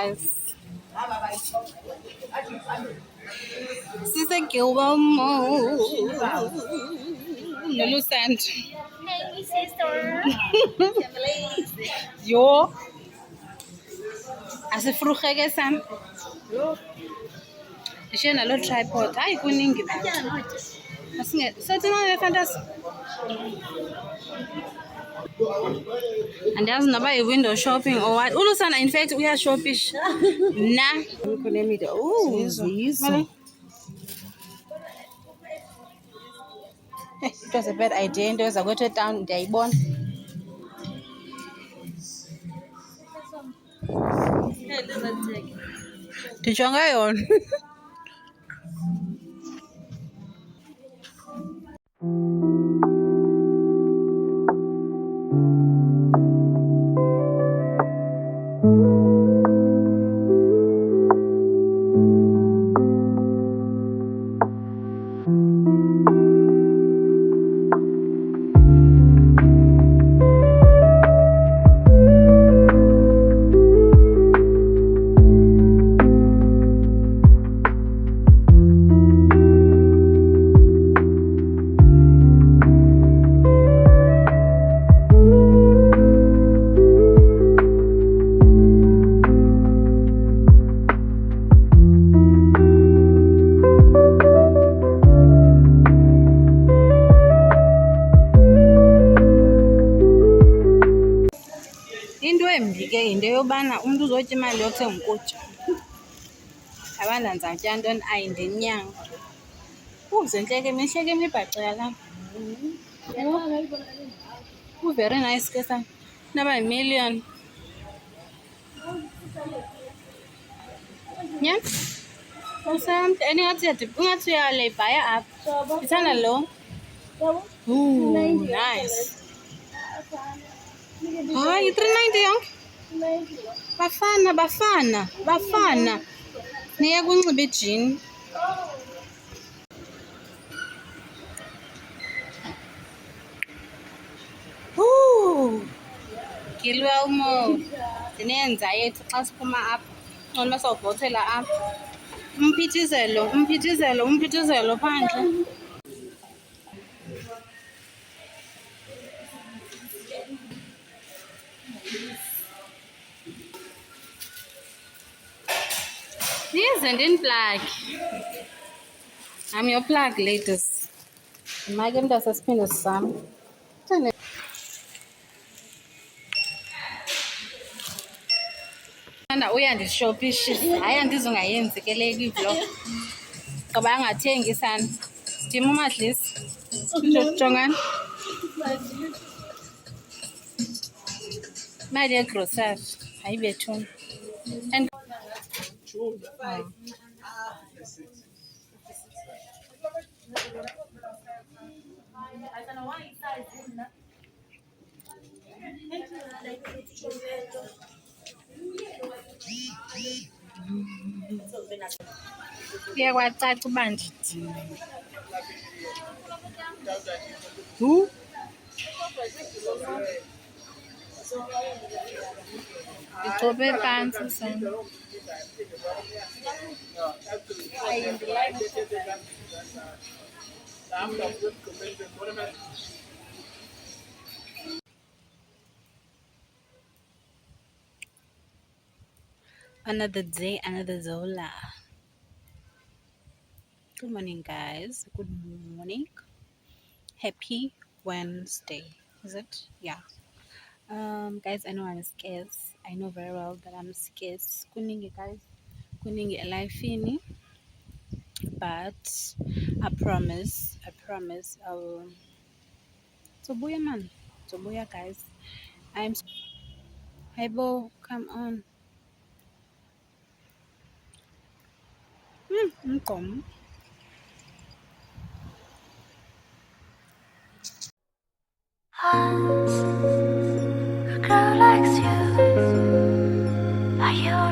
guys. Sisegilwa Mall. Lulu Sand. Hey, sister. Yo. Asifruge Sam. Ishena lo tripod. Hayi kuningi bantu. Asinge sathina fantasy. And there's never a window shopping or what. Ulusana, in fact, we are shoppish. Nah. Oh, Zizo. It was a bad idea. And there was a go to town. They born. Tichonga yon. Into embi ke yinto yobana umuntu uzotya imali yothenga ukutya. Abana ndizawutya ntoni ayindinyanga. Zentle ke mihle ke imibhaco yalapha. Very nice ke sana. Naba yi-million. Yeah. Ingathi uyalebhaya apha. Ithanda lo. Ooh, nice. Hayi, 390 yonke. Bafana. Niya kunxiba ijini. Gilwell Mall. Ndine-anxiety xa siphuma apha. Noma sawuvothela apha. Umphithizelo phandle. Nize ndini-plug. I'm your plug, ladies. Imake mntu asesiphinde sizame. Uyandishopishisa. Hayi andizungayenzi ke le kwi-vlog. Ngoba angathengi sana. Dim umadlisi. Jongani. Imali yegrosari. Hayi bethuni. And kuyakwacaca uba ndidini. Ndicobe phantsi sana. Another day, another Zola. Good morning, guys. Good morning. Happy Wednesday. Is it? Yeah. Guys, I know I'm scarce. I know very well that I'm scarce. Kuningi, guys. Kuningi elifini. But I promise, I will. Tobuya man. Tobuya, guys. Hey, Bo, come on. Come. A girl likes you. Are you